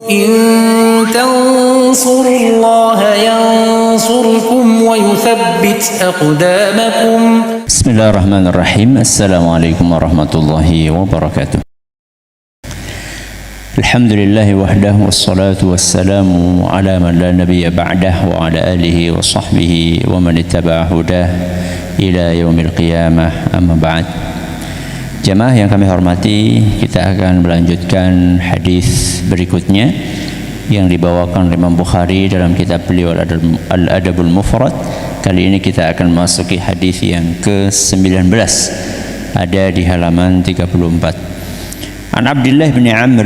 إن تنصروا الله ينصركم ويثبت أقدامكم. بسم الله الرحمن الرحيم. السلام عليكم ورحمة الله وبركاته. الحمد لله وحده والصلاة والسلام على من لا نبي بعده وعلى آله وصحبه ومن اتبع هداه إلى يوم القيامة. أما بعد. Jamaah yang kami hormati, kita akan melanjutkan hadis berikutnya yang dibawakan oleh Imam Bukhari dalam kitab beliau Al-Adabul Mufrad. Kali ini kita akan memasuki hadis yang ke-19, ada di halaman 34. An Abdullah bin Amr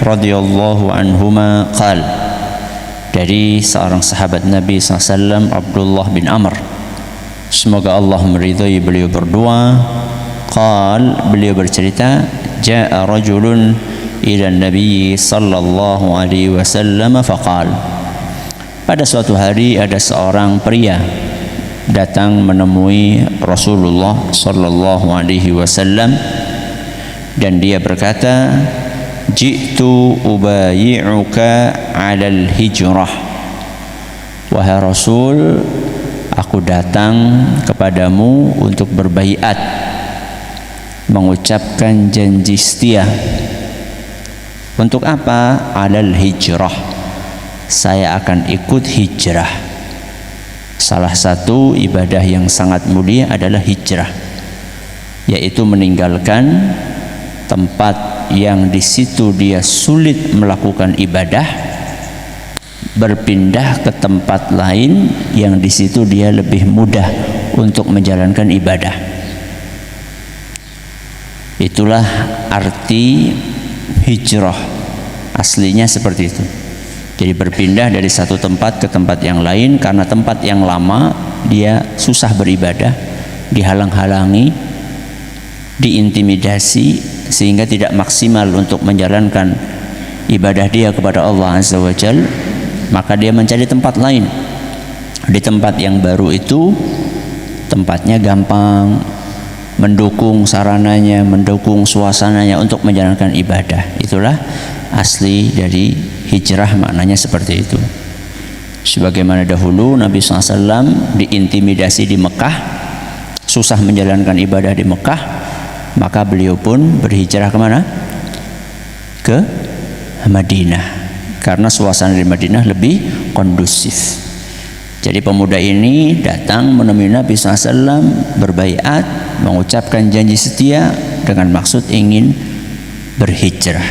radhiyallahu anhuma qala, dari seorang sahabat Nabi SAW, Abdullah bin Amr, semoga Allah meridhai beliau berdua. Qal, beliau bercerita, ja'a rajulun ila Nabi sallallahu alaihi wasallam faqal, pada suatu hari ada seorang pria datang menemui Rasulullah sallallahu alaihi wasallam dan dia berkata, ji'tu ubayi'uka 'alal hijrah, wahai Rasul, aku datang kepadamu untuk berbaiat, mengucapkan janji setia. Untuk apa? Alal hijrah, saya akan ikut hijrah. Salah satu ibadah yang sangat mulia adalah hijrah, yaitu meninggalkan tempat yang di situ dia sulit melakukan ibadah, berpindah ke tempat lain yang di situ dia lebih mudah untuk menjalankan ibadah. Itulah arti hijrah, aslinya seperti itu. Jadi berpindah dari satu tempat ke tempat yang lain, karena tempat yang lama dia susah beribadah, dihalang-halangi, diintimidasi, sehingga tidak maksimal untuk menjalankan ibadah dia kepada Allah Azza wa Jalla. Maka dia mencari tempat lain. Di tempat yang baru itu tempatnya gampang, mendukung sarananya, mendukung suasananya untuk menjalankan ibadah. Itulah asli dari hijrah, maknanya seperti itu. Sebagaimana dahulu Nabi SAW diintimidasi di Mekah, susah menjalankan ibadah di Mekah, maka beliau pun berhijrah kemana? Ke Madinah, karena suasana di Madinah lebih kondusif. Jadi pemuda ini datang menemui Nabi SAW, berbaiat, mengucapkan janji setia dengan maksud ingin berhijrah.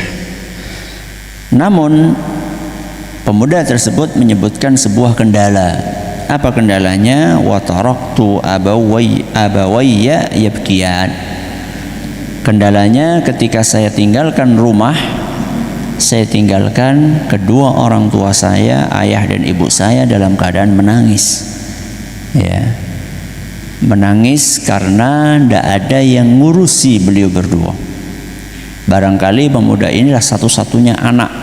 Namun pemuda tersebut menyebutkan sebuah kendala. Apa kendalanya? Wa taraktu abawayya yabkiyan. Kendalanya, ketika saya tinggalkan rumah, saya tinggalkan kedua orang tua saya, ayah dan ibu saya, dalam keadaan menangis. Ya, menangis karena tidak ada yang ngurusi beliau berdua. Barangkali pemuda inilah satu-satunya anak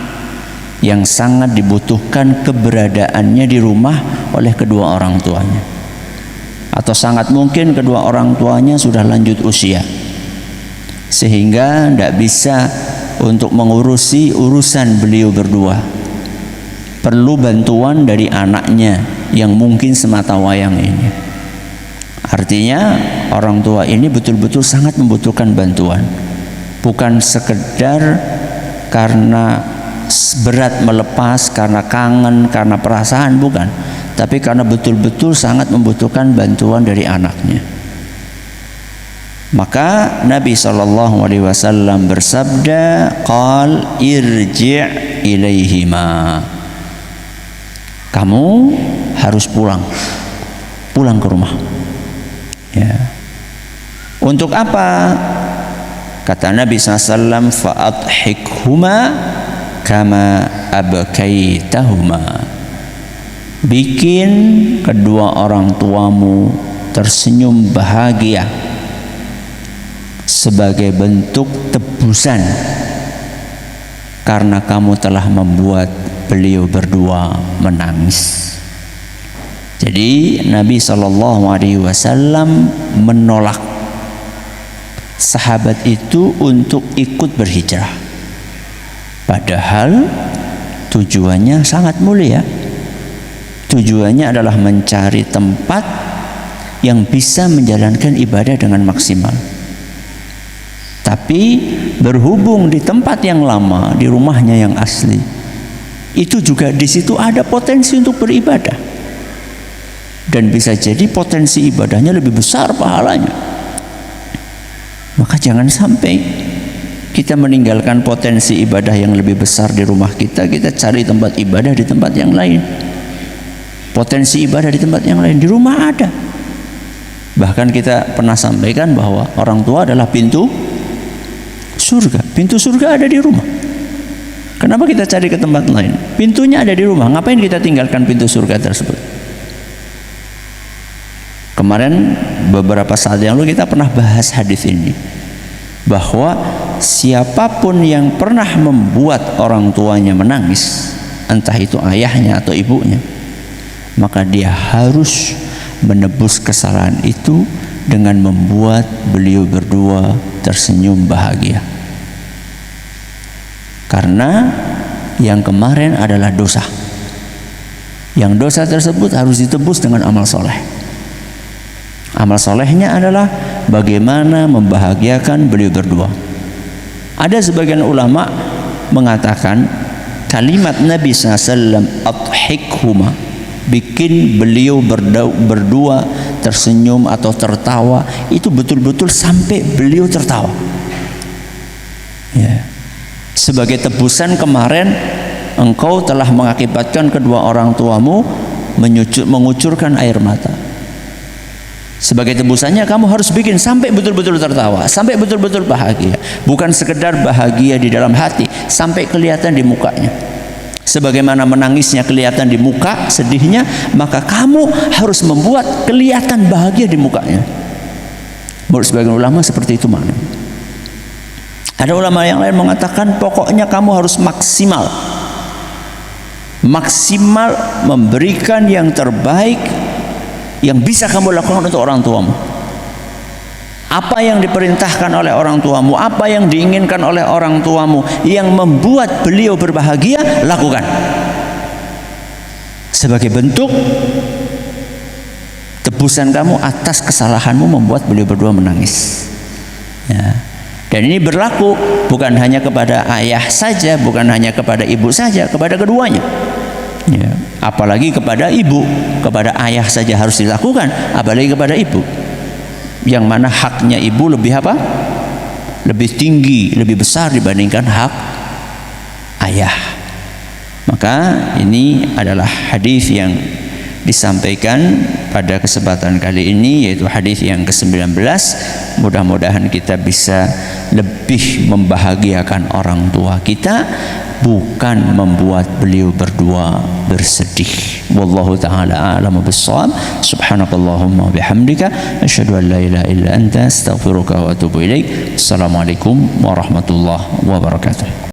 yang sangat dibutuhkan keberadaannya di rumah oleh kedua orang tuanya, atau sangat mungkin kedua orang tuanya sudah lanjut usia, sehingga tidak bisa untuk mengurusi urusan beliau berdua. Perlu bantuan dari anaknya yang mungkin semata wayang ini. Artinya orang tua ini betul-betul sangat membutuhkan bantuan, bukan sekedar karena berat melepas, karena kangen, karena perasaan, bukan, tapi karena betul-betul sangat membutuhkan bantuan dari anaknya. Maka Nabi SAW bersabda, qal irji' ilaihima, kamu harus pulang ke rumah. Ya. Untuk apa? Kata Nabi SAW, fa'adhikhuma kama abkaitahuma, bikin kedua orang tuamu tersenyum bahagia sebagai bentuk tebusan karena kamu telah membuat beliau berdua menangis. Jadi Nabi SAW menolak sahabat itu untuk ikut berhijrah, padahal tujuannya sangat mulia. Tujuannya adalah mencari tempat yang bisa menjalankan ibadah dengan maksimal. Tapi berhubung di tempat yang lama, di rumahnya yang asli, itu juga di situ ada potensi untuk beribadah. Dan bisa jadi potensi ibadahnya lebih besar pahalanya. Maka jangan sampai kita meninggalkan potensi ibadah yang lebih besar di rumah kita, kita cari tempat ibadah di tempat yang lain. Potensi ibadah di tempat yang lain, di rumah ada. Bahkan kita pernah sampaikan bahwa orang tua adalah pintu surga. Pintu surga ada di rumah. Kenapa kita cari ke tempat lain? Pintunya ada di rumah. Ngapain kita tinggalkan pintu surga tersebut? Kemarin beberapa saat yang lalu kita pernah bahas hadis ini, bahwa siapapun yang pernah membuat orang tuanya menangis, entah itu ayahnya atau ibunya, maka dia harus menebus kesalahan itu dengan membuat beliau berdua tersenyum bahagia. Karena yang kemarin adalah dosa. Yang dosa tersebut harus ditebus dengan amal soleh. Amal solehnya adalah bagaimana membahagiakan beliau berdua. Ada sebagian ulama mengatakan kalimat Nabi SAW, adhikhuma, bikin beliau berdua tersenyum atau tertawa, itu betul-betul sampai beliau tertawa. Ya. Sebagai tebusan kemarin, engkau telah mengakibatkan kedua orang tuamu mengucurkan air mata. Sebagai tebusannya kamu harus bikin sampai betul-betul tertawa, sampai betul-betul bahagia. Bukan sekedar bahagia di dalam hati, sampai kelihatan di mukanya. Sebagaimana menangisnya kelihatan di muka, sedihnya, maka kamu harus membuat kelihatan bahagia di mukanya. Menurut sebagian ulama seperti itu maknanya. Ada ulama yang lain mengatakan pokoknya kamu harus maksimal memberikan yang terbaik yang bisa kamu lakukan untuk orang tuamu. Apa yang diperintahkan oleh orang tuamu, apa yang diinginkan oleh orang tuamu, yang membuat beliau berbahagia, lakukan. Sebagai bentuk tebusan kamu atas kesalahanmu membuat beliau berdua menangis. Ya. Dan ini berlaku bukan hanya kepada ayah saja, bukan hanya kepada ibu saja, kepada keduanya. Ya. Apalagi kepada ibu, kepada ayah saja harus dilakukan, apalagi kepada ibu, yang mana haknya ibu lebih apa? Lebih tinggi, lebih besar dibandingkan hak ayah. Maka ini adalah hadis yang disampaikan pada kesempatan kali ini, yaitu hadis yang ke-19. Mudah-mudahan kita bisa lebih membahagiakan orang tua kita, bukan membuat beliau berdua bersedih. Wallahu ta'ala a'lamu bis-shawab. Subhanakallahumma bihamdika asyhadu an la ilaha illa anta astaghfiruka wa atubu ilaik. Assalamualaikum warahmatullahi wabarakatuh.